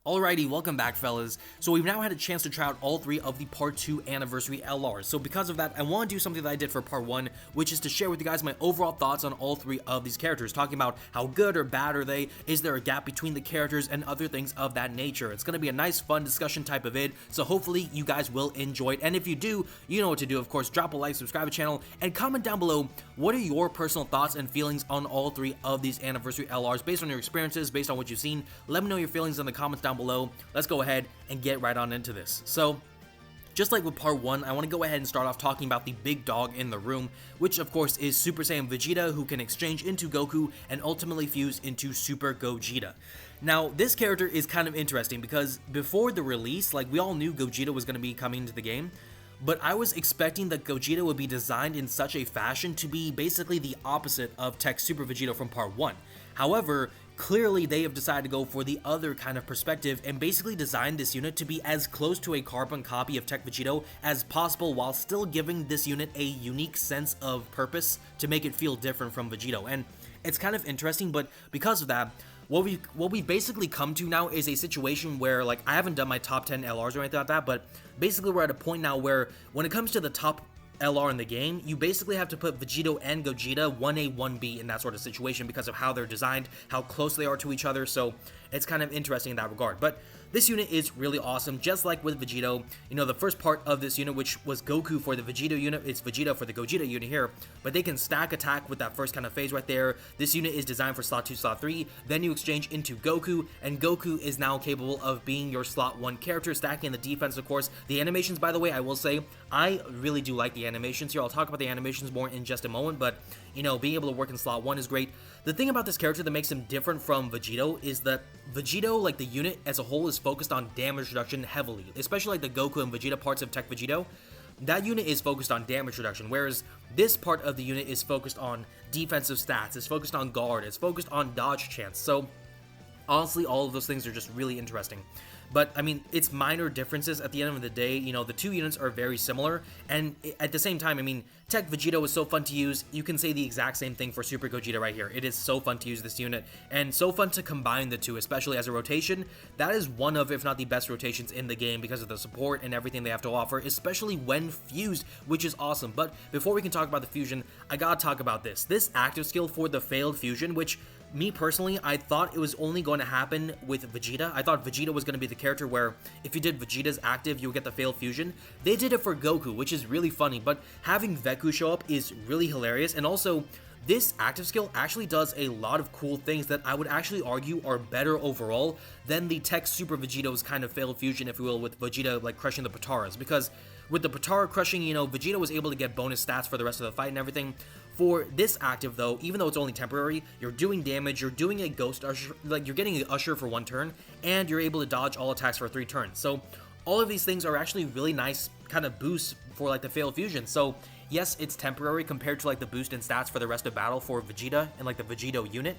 Alrighty, welcome back fellas. So we've now had a chance to try out all three of the Part 2 Anniversary LRs. So because of that, I want to do something that I did for Part 1, which is to share with you guys my overall thoughts on all three of these characters, talking about how good or bad are they, is there a gap between the characters, and other things of that nature. It's going to be a nice, fun discussion type of vid, so hopefully you guys will enjoy it. And if you do, you know what to do, of course. Drop a like, subscribe to the channel, and comment down below what are your personal thoughts and feelings on all three of these Anniversary LRs, based on your experiences, based on what you've seen. Let me know your feelings in the comments down below. Let's go ahead and get right on into this. So, just like with Part 1, I want to go ahead and start off talking about the big dog in the room, which of course is Super Saiyan Vegeta, who can exchange into Goku and ultimately fuse into Super Gogeta. Now, this character is kind of interesting because before the release, like, we all knew Gogeta was going to be coming into the game, but I was expecting that Gogeta would be designed in such a fashion to be basically the opposite of Tech Super Vegeta from Part 1. However, clearly they have decided to go for the other kind of perspective and basically designed this unit to be as close to a carbon copy of Tech Vegito as possible, while still giving this unit a unique sense of purpose to make it feel different from Vegito. And it's kind of interesting, but because of that, what we basically come to now is a situation where, like, I haven't done my top 10 LRs or anything like that, but basically we're at a point now where when it comes to the top LR in the game, you basically have to put Vegito and Gogeta 1A, 1B in that sort of situation because of how they're designed, how close they are to each other, so it's kind of interesting in that regard. But this unit is really awesome, just like with Vegito. You know, the first part of this unit, which was Goku for the Vegito unit, it's Vegeta for the Gogeta unit here, but they can stack attack with that first kind of phase right there. This unit is designed for slot 2, slot 3, then you exchange into Goku, and Goku is now capable of being your slot 1 character, stacking the defense, of course. The animations, by the way, I will say, I really do like the animations here. I'll talk about the animations more in just a moment, but, you know, being able to work in slot 1 is great. The thing about this character that makes him different from Vegito is that Vegito, like the unit as a whole, is focused on damage reduction heavily, especially like the Goku and Vegeta parts of Tech Vegito. That unit is focused on damage reduction, whereas this part of the unit is focused on defensive stats, it's focused on guard, it's focused on dodge chance. So honestly, all of those things are just really interesting. But, I mean, it's minor differences at the end of the day. You know, the two units are very similar, and at the same time, I mean, Tech Vegito is so fun to use. You can say the exact same thing for Super Gogeta right here. It is so fun to use this unit, and so fun to combine the two, especially as a rotation. That is one of, if not the best rotations in the game because of the support and everything they have to offer, especially when fused, which is awesome. But before we can talk about the fusion, I gotta talk about this. This active skill for the failed fusion, which, me personally, I thought it was only going to happen with Vegeta. I thought Vegeta was going to be the character where if you did Vegeta's active, you would get the failed fusion. They did it for Goku, which is really funny, but having Veku show up is really hilarious. And also, this active skill actually does a lot of cool things that I would actually argue are better overall than the Tech Super Vegito's kind of failed fusion, if you will, with Vegeta like crushing the Pataras. Because with the Patara crushing, you know, Vegeta was able to get bonus stats for the rest of the fight and everything. For this active, though, even though it's only temporary, you're doing damage, you're doing a Ghost Usher, like, you're getting an Usher for 1 turn, and you're able to dodge all attacks for 3 turns. So all of these things are actually really nice kind of boosts for, like, the failed fusion. So yes, it's temporary compared to, like, the boost in stats for the rest of battle for Vegeta and, like, the Vegito unit.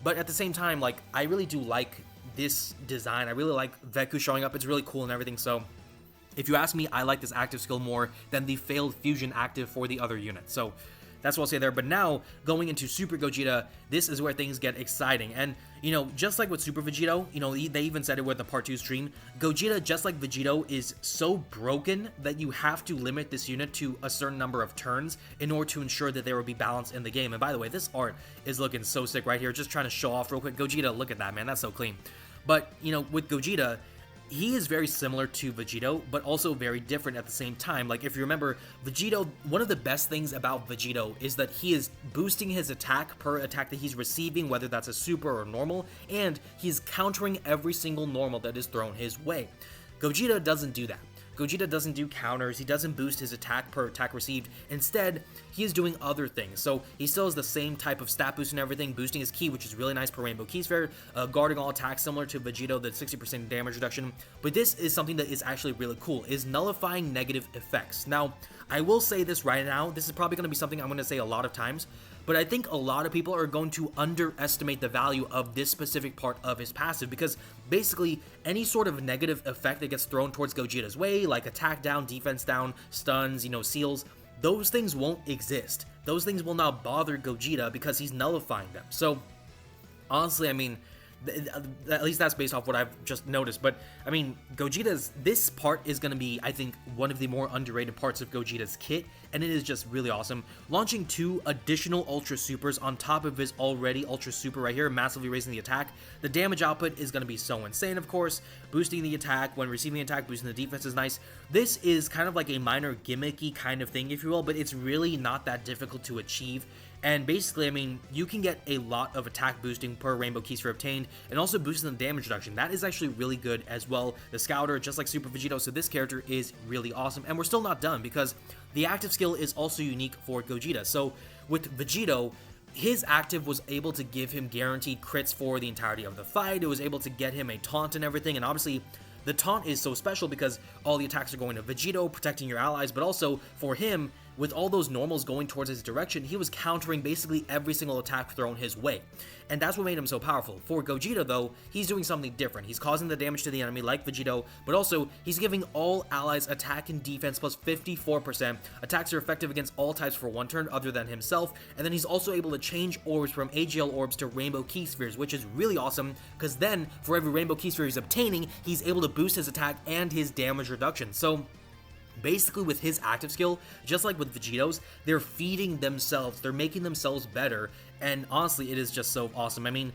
But at the same time, like, I really do like this design. I really like Veku showing up. It's really cool and everything. So if you ask me, I like this active skill more than the failed fusion active for the other unit. So that's what I'll say there. But now, going into Super Gogeta, this is where things get exciting. And, you know, just like with Super Vegito, you know, they even said it with the Part 2 stream, Gogeta, just like Vegito, is so broken that you have to limit this unit to a certain number of turns in order to ensure that there will be balance in the game. And by the way, this art is looking so sick right here. Just trying to show off real quick. Gogeta, look at that, man. That's so clean. But, you know, with Gogeta, he is very similar to Vegito, but also very different at the same time. Like, if you remember, Vegito, one of the best things about Vegito is that he is boosting his attack per attack that he's receiving, whether that's a super or normal, and he's countering every single normal that is thrown his way. Gogeta doesn't do that. Gogeta doesn't do counters, he doesn't boost his attack per attack received. Instead, he is doing other things. So he still has the same type of stat boost and everything, boosting his ki, which is really nice per Rainbow Ki Sphere, guarding all attacks similar to Vegito, the 60% damage reduction. But this is something that is actually really cool, is nullifying negative effects. Now, I will say this right now, this is probably going to be something I'm going to say a lot of times, but I think a lot of people are going to underestimate the value of this specific part of his passive, because basically any sort of negative effect that gets thrown towards Gogeta's way, like attack down, defense down, stuns, you know, seals, those things won't exist. Those things will not bother Gogeta because he's nullifying them. So honestly, I mean, At least that's based off what I've just noticed. But I mean, this part is going to be, I think, one of the more underrated parts of Gogeta's kit, and it is just really awesome. Launching 2 additional Ultra Supers on top of his already Ultra Super right here, massively raising the attack. The damage output is going to be so insane, of course. Boosting the attack when receiving attack, boosting the defense is nice. This is kind of like a minor gimmicky kind of thing, if you will, but it's really not that difficult to achieve. And basically, I mean, you can get a lot of attack boosting per Rainbow Key Sphere obtained, and also boosting the damage reduction. That is actually really good as well. The Scouter, just like Super Vegito, so this character is really awesome. And we're still not done, because the active skill is also unique for Gogeta. So with Vegito, his active was able to give him guaranteed crits for the entirety of the fight. It was able to get him a taunt and everything, and obviously the taunt is so special because all the attacks are going to Vegito, protecting your allies, but also for him, with all those normals going towards his direction, he was countering basically every single attack thrown his way. And that's what made him so powerful. For Gogeta, though, he's doing something different. He's causing the damage to the enemy like Vegito, but also he's giving all allies attack and defense plus 54%. Attacks are effective against all types for 1 turn other than himself, and then he's also able to change orbs from AGL orbs to Rainbow Key Spheres, which is really awesome, because then for every Rainbow Key Sphere he's obtaining, he's able to boost his attack and his damage reduction. So basically, with his active skill, just like with Vegito's, they're feeding themselves, they're making themselves better, and honestly, it is just so awesome. I mean,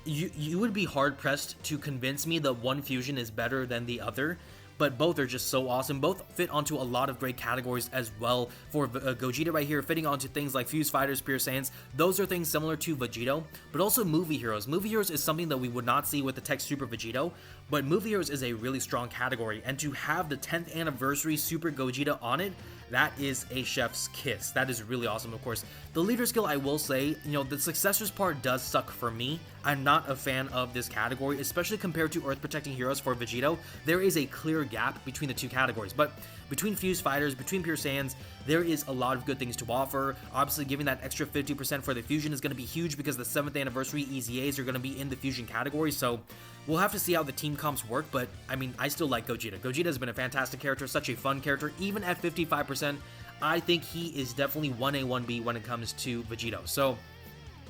you would be hard-pressed to convince me that one fusion is better than the other, but both are just so awesome. Both fit onto a lot of great categories as well. For Gogeta right here, fitting onto things like Fuse Fighters, Pure Saiyans, those are things similar to Vegito, but also Movie Heroes. Movie Heroes is something that we would not see with the Tech Super Vegito, but Movie Heroes is a really strong category, and to have the 10th anniversary Super Gogeta on it, that is a chef's kiss. That is really awesome, of course. The leader skill, I will say, you know, the successors part does suck for me. I'm not a fan of this category, especially compared to Earth Protecting Heroes for Vegito. There is a clear gap between the two categories, but between Fuse Fighters, between Pure Saiyans, there is a lot of good things to offer. Obviously, giving that extra 50% for the Fusion is going to be huge because the 7th anniversary EZAs are going to be in the Fusion category, so we'll have to see how the team comps work, but I mean, I still like Gogeta. Gogeta has been a fantastic character, such a fun character. Even at 55%, I think he is definitely 1A, 1B when it comes to Vegito. So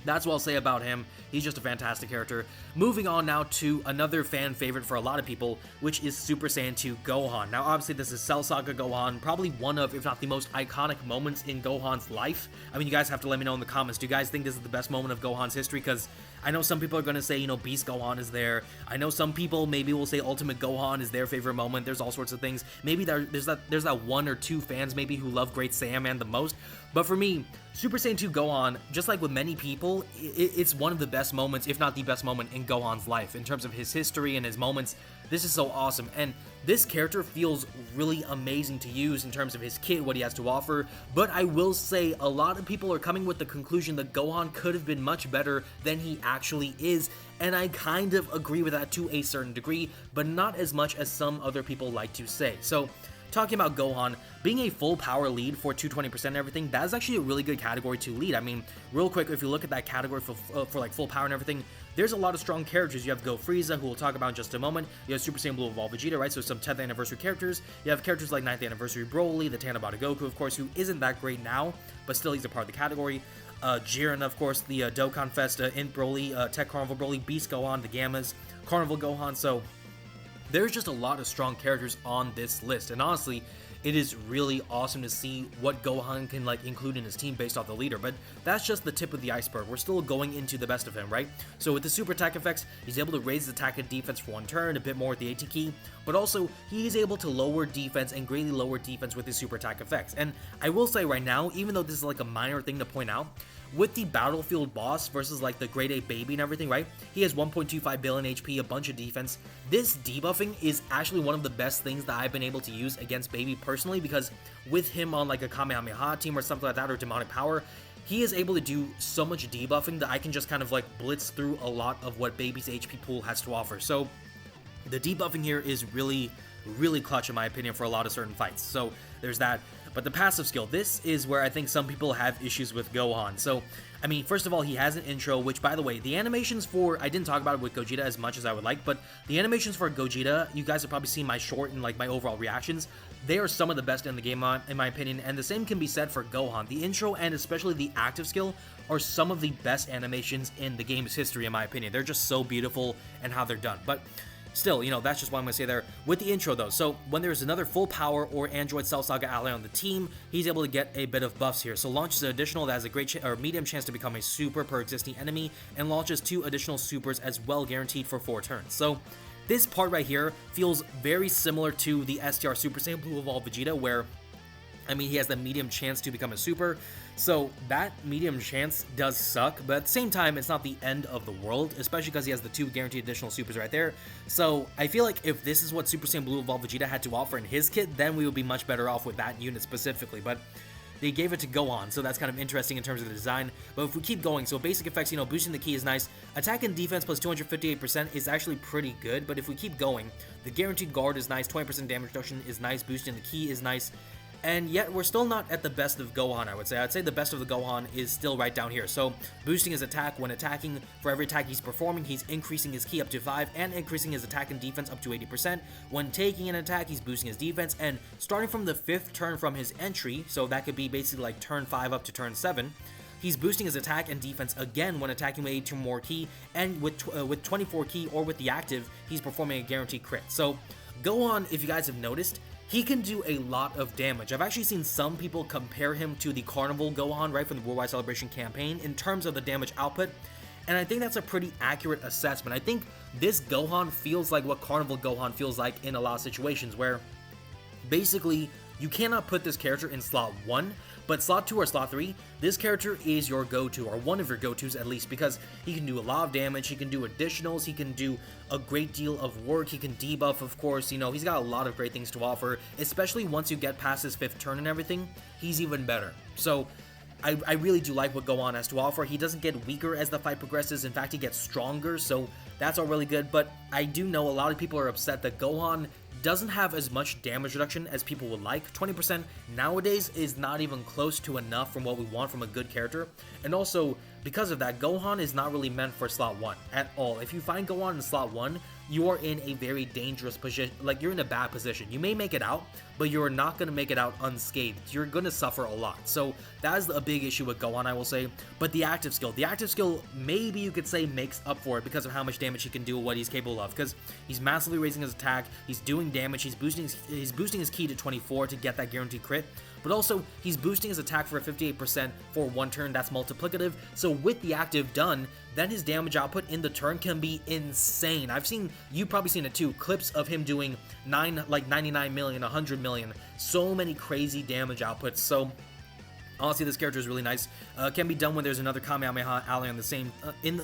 that's what I'll say about him. He's just a fantastic character. Moving on now to another fan favorite for a lot of people, which is Super Saiyan 2 Gohan. Now, obviously, this is Cell Saga Gohan, probably one of, if not the most iconic moments in Gohan's life. I mean, you guys have to let me know in the comments. Do you guys think this is the best moment of Gohan's history? Because I know some people are going to say, you know, Beast Gohan is there. I know some people maybe will say Ultimate Gohan is their favorite moment. There's all sorts of things. Maybe there's that 1 or 2 fans maybe who love Great Saiyaman the most. But for me, Super Saiyan 2 Gohan, just like with many people, it's one of the best moments, if not the best moment in Gohan's life. In terms of his history and his moments, this is so awesome. And this character feels really amazing to use in terms of his kit, what he has to offer. But I will say, a lot of people are coming with the conclusion that Gohan could have been much better than he actually is. And I kind of agree with that to a certain degree, but not as much as some other people like to say. So, talking about Gohan, being a full power lead for 220% and everything, that is actually a really good category to lead. I mean, real quick, if you look at that category for like full power and everything, there's a lot of strong characters. You have Go Frieza, who we'll talk about in just a moment. You have Super Saiyan Blue Evolved Vegeta, right? So some 10th anniversary characters. You have characters like 9th anniversary Broly, the Tanabata Goku, of course, who isn't that great now, but still he's a part of the category. Jiren, of course, the Dokkan Fest, Int Broly, Tech Carnival Broly, Beast Gohan, the Gammas, Carnival Gohan, so there's just a lot of strong characters on this list, and honestly, it is really awesome to see what Gohan can like include in his team based off the leader, but that's just the tip of the iceberg. We're still going into the best of him, right? So with the super attack effects, he's able to raise his attack and defense for 1 turn, a bit more with the AT key, but also he's able to lower defense and greatly lower defense with his super attack effects. And I will say right now, even though this is like a minor thing to point out, with the Battlefield boss versus like the Grade 8 baby and everything, right? He has 1.25 billion HP, a bunch of defense. This debuffing is actually one of the best things that I've been able to use against Baby personally, because with him on like a Kamehameha team or something like that, or Demonic Power, he is able to do so much debuffing that I can just kind of like blitz through a lot of what Baby's HP pool has to offer. So the debuffing here is really clutch in my opinion for a lot of certain fights. So there's that. But the passive skill, this is where I think some people have issues with Gohan. So, I mean, first of all, he has an intro, which, by the way, the animations for, I didn't talk about it with Gogeta as much as I would like, but the animations for Gogeta, you guys have probably seen my short and, like, my overall reactions. They are some of the best in the game, in my opinion, and the same can be said for Gohan. The intro and especially the active skill are some of the best animations in the game's history, in my opinion. They're just so beautiful and how they're done. But still, you know, that's just what I'm going to say there. With the intro, though, so when there's another full power or Android Cell Saga ally on the team, he's able to get a bit of buffs here. So launches an additional that has a great or medium chance to become a super per existing enemy, and launches 2 additional supers as well, guaranteed for 4 turns. So this part right here feels very similar to the STR Super Saiyan Blue Evolved Vegeta, where, I mean, he has the medium chance to become a super, so that medium chance does suck, but at the same time, it's not the end of the world, especially because he has the 2 guaranteed additional supers right there. So I feel like if this is what Super Saiyan Blue Evolved Vegeta had to offer in his kit, then we would be much better off with that unit specifically, but they gave it to Gohan, so that's kind of interesting in terms of the design. But if we keep going, so basic effects, you know, boosting the ki is nice. Attack and defense plus 258% is actually pretty good, but if we keep going, the guaranteed guard is nice, 20% damage reduction is nice, boosting the ki is nice. And yet, we're still not at the best of Gohan, I would say. I'd say the best of the Gohan is still right down here. So, boosting his attack. When attacking, for every attack he's performing, he's increasing his ki up to 5 and increasing his attack and defense up to 80%. When taking an attack, he's boosting his defense. And starting from the 5th turn from his entry, so that could be basically like turn 5 up to turn 7, he's boosting his attack and defense again when attacking with 82 more ki. And with 24 ki or with the active, he's performing a guaranteed crit. So, Gohan, if you guys have noticed, he can do a lot of damage. I've actually seen some people compare him to the Carnival Gohan, right, from the Worldwide Celebration campaign in terms of the damage output, and I think that's a pretty accurate assessment. I think this Gohan feels like what Carnival Gohan feels like in a lot of situations, where basically you cannot put this character in slot 1, but slot 2 or slot 3, this character is your go-to, or one of your go-tos at least, because he can do a lot of damage, he can do additionals, he can do a great deal of work, he can debuff, of course, you know, he's got a lot of great things to offer, especially once you get past his 5th turn and everything, he's even better. So, I really do like what Gohan has to offer. He doesn't get weaker as the fight progresses, in fact, he gets stronger, so that's all really good, but I do know a lot of people are upset that Gohan doesn't have as much damage reduction as people would like. 20% nowadays is not even close to enough from what we want from a good character, and also, because of that, Gohan is not really meant for slot 1 at all. If you find Gohan in slot 1, you are in a very dangerous position, like you're in a bad position. You may make it out, but you're not going to make it out unscathed. You're going to suffer a lot. So that is a big issue with Gohan, I will say. But the active skill, maybe you could say makes up for it because of how much damage he can do, what he's capable of. Because he's massively raising his attack, he's doing damage, he's boosting his ki to 24 to get that guaranteed crit. But also, he's boosting his attack for 58% for 1 turn, that's multiplicative. So with the active done, then his damage output in the turn can be insane. You've probably seen it too, clips of him doing 99 million, 100 million, so many crazy damage outputs. So honestly, this character is really nice. Can be done when there's another Kamehameha ally on the same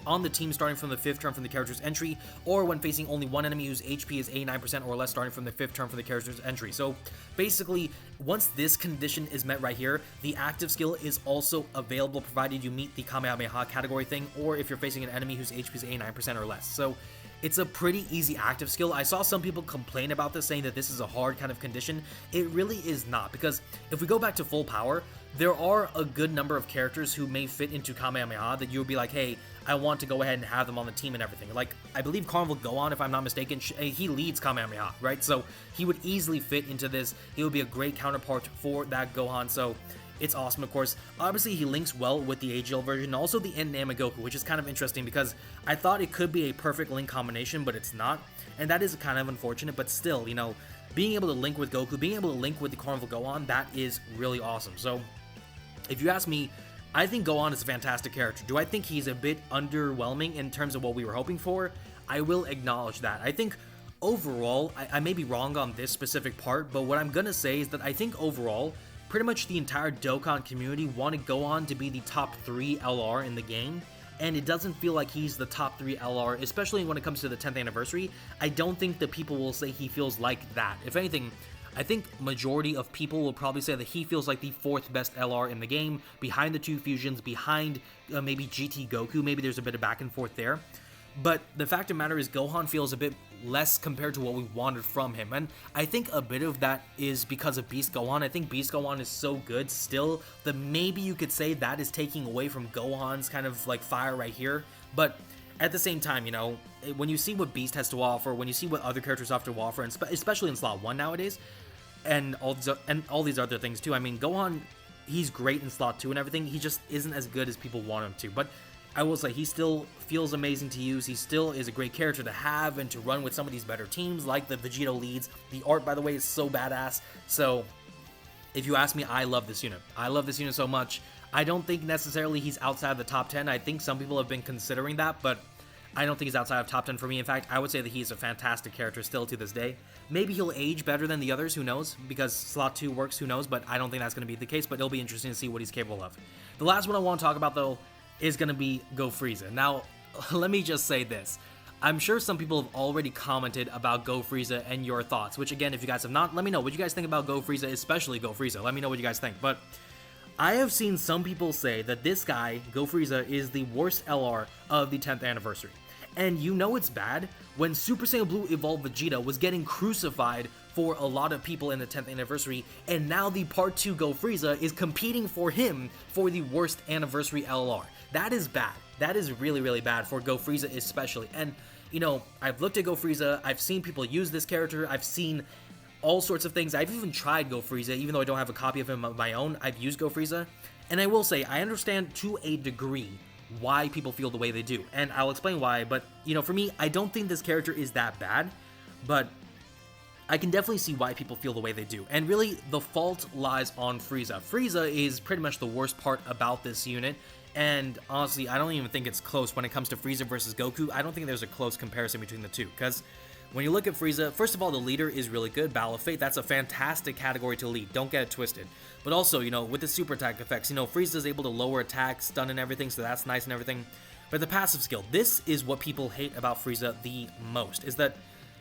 on the team starting from the 5th turn from the character's entry, or when facing only one enemy whose HP is 89% or less starting from the 5th turn from the character's entry. So basically, once this condition is met right here, the active skill is also available provided you meet the Kamehameha category thing, or if you're facing an enemy whose HP is 89% or less. So it's a pretty easy active skill. I saw some people complain about this, saying that this is a hard kind of condition. It really is not, because if we go back to full power, there are a good number of characters who may fit into Kamehameha that you would be like, hey, I want to go ahead and have them on the team and everything. Like, I believe Carnival Gohan, if I'm not mistaken, he leads Kamehameha, right? So he would easily fit into this. He would be a great counterpart for that Gohan, so it's awesome, of course. Obviously, he links well with the AGL version, also the End Namagoku, which is kind of interesting because I thought it could be a perfect link combination, but it's not, and that is kind of unfortunate, but still, you know, being able to link with Goku, being able to link with the Carnival Gohan, that is really awesome. So if you ask me, I think Gohan is a fantastic character. Do I think he's a bit underwhelming in terms of what we were hoping for? I will acknowledge that. I think overall, I may be wrong on this specific part, but what I'm gonna say is that I think overall, pretty much the entire Dokkan community wanted Gohan to be the top 3 LR in the game, and it doesn't feel like he's the top 3 LR, especially when it comes to the 10th anniversary. I don't think that people will say he feels like that. If anything, I think majority of people will probably say that he feels like the 4th best LR in the game, behind the 2 fusions, behind maybe GT Goku. Maybe there's a bit of back and forth there. But the fact of the matter is Gohan feels a bit less compared to what we wanted from him. And I think a bit of that is because of Beast Gohan. I think Beast Gohan is so good still that maybe you could say that is taking away from Gohan's kind of like fire right here. But at the same time, you know, when you see what Beast has to offer, when you see what other characters have to offer, and especially in Slot 1 nowadays, and all these other things too. I mean, Gohan, he's great in Slot 2 and everything. He just isn't as good as people want him to. But I will say, he still feels amazing to use. He still is a great character to have and to run with some of these better teams, like the Vegito leads. The art, by the way, is so badass. So, if you ask me, I love this unit. I love this unit so much. I don't think necessarily he's outside of the top 10. I think some people have been considering that, but I don't think he's outside of top 10 for me. In fact, I would say that he's a fantastic character still to this day. Maybe he'll age better than the others, who knows? Because Slot 2 works, who knows? But I don't think that's going to be the case, but it'll be interesting to see what he's capable of. The last one I want to talk about, though, is going to be Go Frieza. Now, let me just say this. I'm sure some people have already commented about Go Frieza and your thoughts, which again, if you guys have not, let me know what you guys think about Go Frieza, especially Go Frieza. Let me know what you guys think. But I have seen some people say that this guy, Go Frieza, is the worst LR of the 10th anniversary. And you know it's bad when Super Saiyan Blue Evolved Vegeta was getting crucified for a lot of people in the 10th anniversary, and now the Part 2 Go Frieza is competing for him for the worst anniversary LR. That is bad. That is really, really bad for Go Frieza especially. And, you know, I've looked at Go Frieza, I've seen people use this character, I've seen all sorts of things. I've even tried Go Frieza, even though I don't have a copy of him of my own. I've used Go Frieza, and I will say, I understand to a degree why people feel the way they do, and I'll explain why. But, you know, for me, I don't think this character is that bad, but I can definitely see why people feel the way they do. And really, the fault lies on Frieza. Frieza is pretty much the worst part about this unit, and honestly, I don't even think it's close when it comes to Frieza versus Goku. I don't think there's a close comparison between the two, because when you look at Frieza, first of all, the leader is really good. Battle of Fate, that's a fantastic category to lead. Don't get it twisted. But also, you know, with the super attack effects, you know, Frieza is able to lower attack, stun, and everything, so that's nice and everything. But the passive skill, this is what people hate about Frieza the most, is that,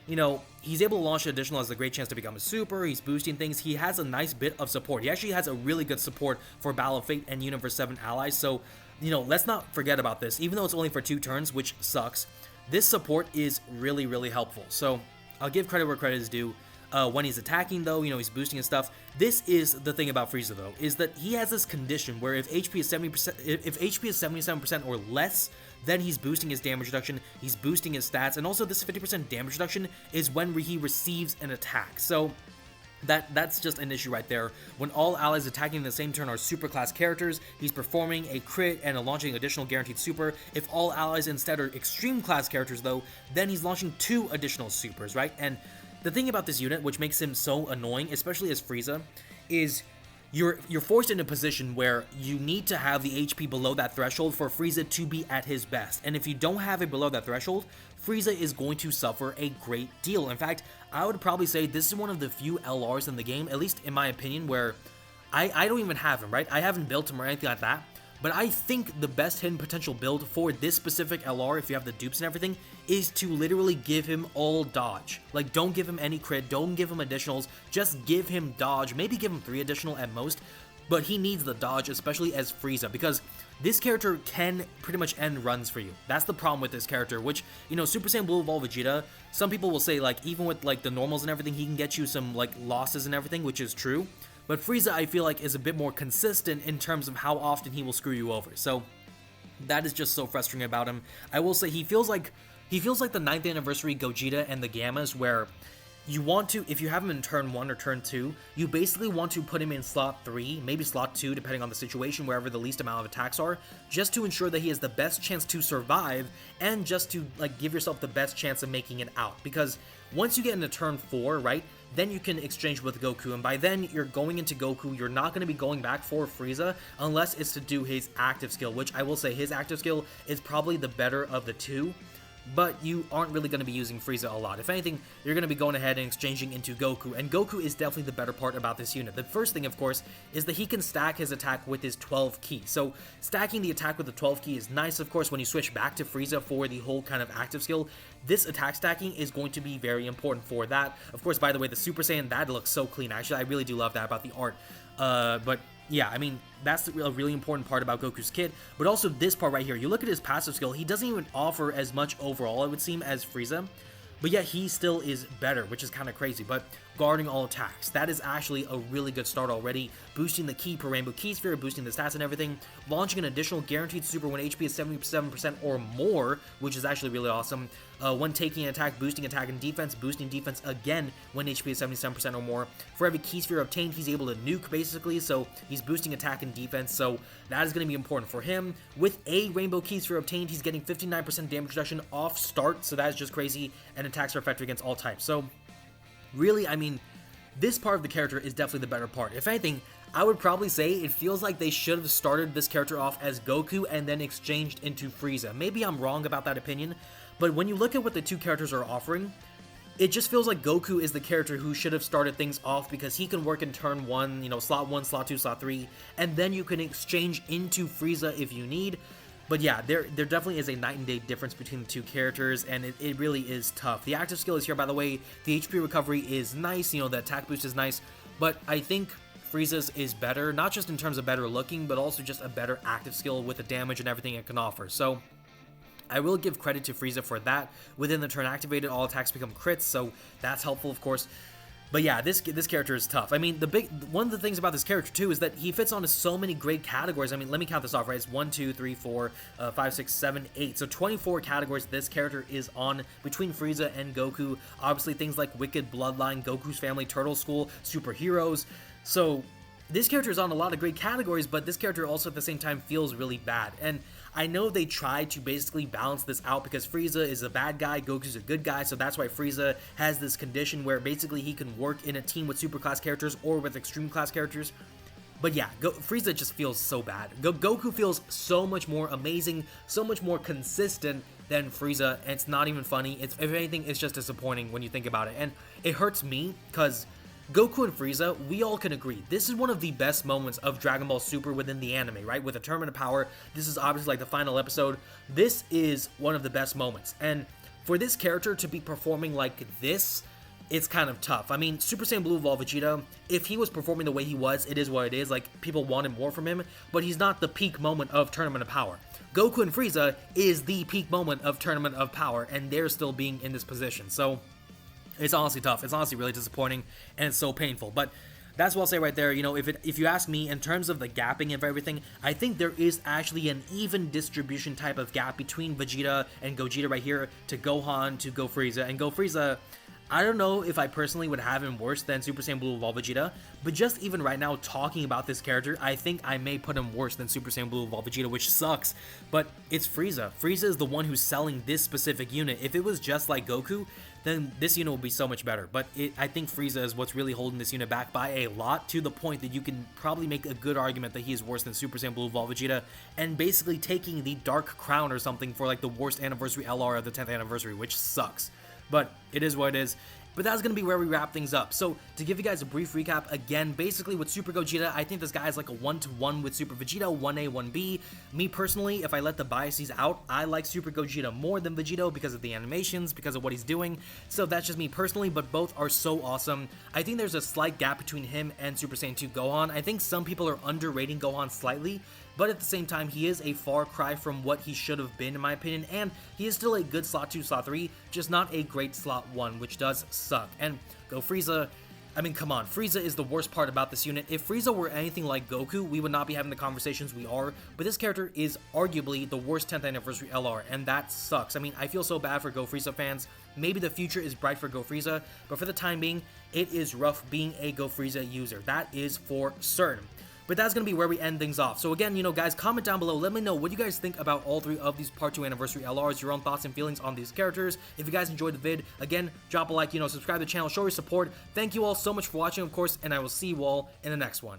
you know, he's able to launch additional, has a great chance to become a super, he's boosting things, he has a nice bit of support. He actually has a really good support for Battle of Fate and Universe 7 allies, so, you know, let's not forget about this. Even though it's only for 2 turns, which sucks, this support is really, really helpful. So, I'll give credit where credit is due. When he's attacking, though, you know, he's boosting and stuff. This is the thing about Frieza, though, is that he has this condition where if HP is 70%, if HP is 77% or less, then he's boosting his damage reduction, he's boosting his stats, and also this 50% damage reduction is when he receives an attack. So that's just an issue right there. When all allies attacking in the same turn are super class characters, he's performing a crit and launching additional guaranteed super. If all allies instead are extreme class characters, though, then he's launching 2 additional supers, right? And the thing about this unit, which makes him so annoying, especially as Frieza, is you're forced in a position where you need to have the HP below that threshold for Frieza to be at his best. And if you don't have it below that threshold, Frieza is going to suffer a great deal. In fact, I would probably say this is one of the few LRs in the game, at least in my opinion, where I don't even have him, right? I haven't built him or anything like that. But I think the best hidden potential build for this specific LR, if you have the dupes and everything, is to literally give him all dodge. Like, don't give him any crit, don't give him additionals, just give him dodge, maybe give him 3 additional at most, but he needs the dodge, especially as Frieza, because this character can pretty much end runs for you. That's the problem with this character, which, you know, Super Saiyan Blue Evolved Vegeta, some people will say, like, even with, like, the normals and everything, he can get you some, like, losses and everything, which is true. But Frieza, I feel like, is a bit more consistent in terms of how often he will screw you over. So that is just so frustrating about him. I will say he feels like the 9th anniversary Gogeta and the Gammas, where you want to, if you have him in turn 1 or turn 2, you basically want to put him in slot 3, maybe slot 2, depending on the situation, wherever the least amount of attacks are, just to ensure that he has the best chance to survive, and just to, like, give yourself the best chance of making it out. Because once you get into turn 4, right, then you can exchange with Goku, and by then you're going into Goku, you're not going to be going back for Frieza unless it's to do his active skill, which I will say his active skill is probably the better of the two, but you aren't really going to be using Frieza a lot. If anything, you're going to be going ahead and exchanging into Goku, and Goku is definitely the better part about this unit. The first thing, of course, is that he can stack his attack with his 12 key. So stacking the attack with the 12 key is nice, of course, when you switch back to Frieza for the whole kind of active skill. This attack stacking is going to be very important for that. Of course, by the way, the Super Saiyan, that looks so clean. Actually, I really do love that about the art. But yeah, I mean, that's a really important part about Goku's kit, but also this part right here. You look at his passive skill, he doesn't even offer as much overall, it would seem, as Frieza, but yet he still is better, which is kind of crazy. But guarding all attacks, that is actually a really good start already. Boosting the ki per Rainbow Ki Sphere, boosting the stats and everything. Launching an additional guaranteed super when HP is 77% or more, which is actually really awesome. When taking an attack, boosting attack and defense, boosting defense again when HP is 77% or more. For every Ki Sphere obtained, he's able to nuke basically, so he's boosting attack and defense, so that is going to be important for him. With a Rainbow Ki Sphere obtained, he's getting 59% damage reduction off start, so that is just crazy, and attacks are effective against all types. So really, I mean, this part of the character is definitely the better part. If anything, I would probably say it feels like they should have started this character off as Goku and then exchanged into Frieza. Maybe I'm wrong about that opinion, but when you look at what the two characters are offering, it just feels like Goku is the character who should have started things off because he can work in turn 1, you know, slot 1, slot 2, slot 3, and then you can exchange into Frieza if you need. But yeah, there definitely is a night and day difference between the two characters, and it really is tough. The active skill is here, by the way. The HP recovery is nice, you know, the attack boost is nice, but I think Frieza's is better, not just in terms of better looking, but also just a better active skill with the damage and everything it can offer. So I will give credit to Frieza for that. Within the turn activated, all attacks become crits, so that's helpful, of course. But yeah, this character is tough. I mean, one of the things about this character too is that he fits onto so many great categories. I mean, let me count this off, right? It's 1, 2, 3, 4, 5, 6, 7, 8. So 24 categories this character is on between Frieza and Goku. Obviously, things like Wicked Bloodline, Goku's Family, Turtle School, superheroes. So this character is on a lot of great categories, but this character also at the same time feels really bad. And I know they tried to basically balance this out because Frieza is a bad guy, Goku's a good guy, so that's why Frieza has this condition where basically he can work in a team with super class characters or with extreme class characters. But yeah, Frieza just feels so bad. Goku feels so much more amazing, so much more consistent than Frieza, and it's not even funny. If anything, it's just disappointing when you think about it. And it hurts me because Goku and Frieza, we all can agree, this is one of the best moments of Dragon Ball Super within the anime, right? With a Tournament of Power, this is obviously like the final episode. This is one of the best moments, and for this character to be performing like this, it's kind of tough. I mean, Super Saiyan Blue Evolved Vegeta, if he was performing the way he was, it is what it is. Like, people wanted more from him, but he's not the peak moment of Tournament of Power. Goku and Frieza is the peak moment of Tournament of Power, and they're still being in this position, so it's honestly tough. It's honestly really disappointing, and it's so painful. But that's what I'll say right there. You know, if you ask me, in terms of the gapping of everything, I think there is actually an even distribution type of gap between Vegeta and Gogeta right here to Gohan to Go Frieza. And Go Frieza, I don't know if I personally would have him worse than Super Saiyan Blue Evolved Vegeta, but just even right now talking about this character, I think I may put him worse than Super Saiyan Blue Evolved Vegeta, which sucks, but it's Frieza. Frieza is the one who's selling this specific unit. If it was just like Goku, then this unit would be so much better, but I think Frieza is what's really holding this unit back by a lot, to the point that you can probably make a good argument that he is worse than Super Saiyan Blue Evolved Vegeta, and basically taking the Dark Crown or something for like the worst anniversary LR of the 10th anniversary, which sucks. But it is what it is. But that's going to be where we wrap things up. So, to give you guys a brief recap, again, basically with Super Gogeta, I think this guy is like a 1-to-1 with Super Vegeta, 1A, 1B. Me personally, if I let the biases out, I like Super Gogeta more than Vegito because of the animations, because of what he's doing. So that's just me personally, but both are so awesome. I think there's a slight gap between him and Super Saiyan 2 Gohan. I think some people are underrating Gohan slightly, but at the same time, he is a far cry from what he should have been, in my opinion, and he is still a good slot 2, slot 3, just not a great slot 1, which does suck. And Go Frieza, I mean, come on, Frieza is the worst part about this unit. If Frieza were anything like Goku, we would not be having the conversations we are, but this character is arguably the worst 10th anniversary LR, and that sucks. I mean, I feel so bad for Go Frieza fans. Maybe the future is bright for Go Frieza, but for the time being, it is rough being a Go Frieza user. That is for certain. But that's going to be where we end things off. So again, you know, guys, comment down below. Let me know what you guys think about all three of these Part 2 Anniversary LRs, your own thoughts and feelings on these characters. If you guys enjoyed the vid, again, drop a like, you know, subscribe to the channel, show your support. Thank you all so much for watching, of course, and I will see you all in the next one.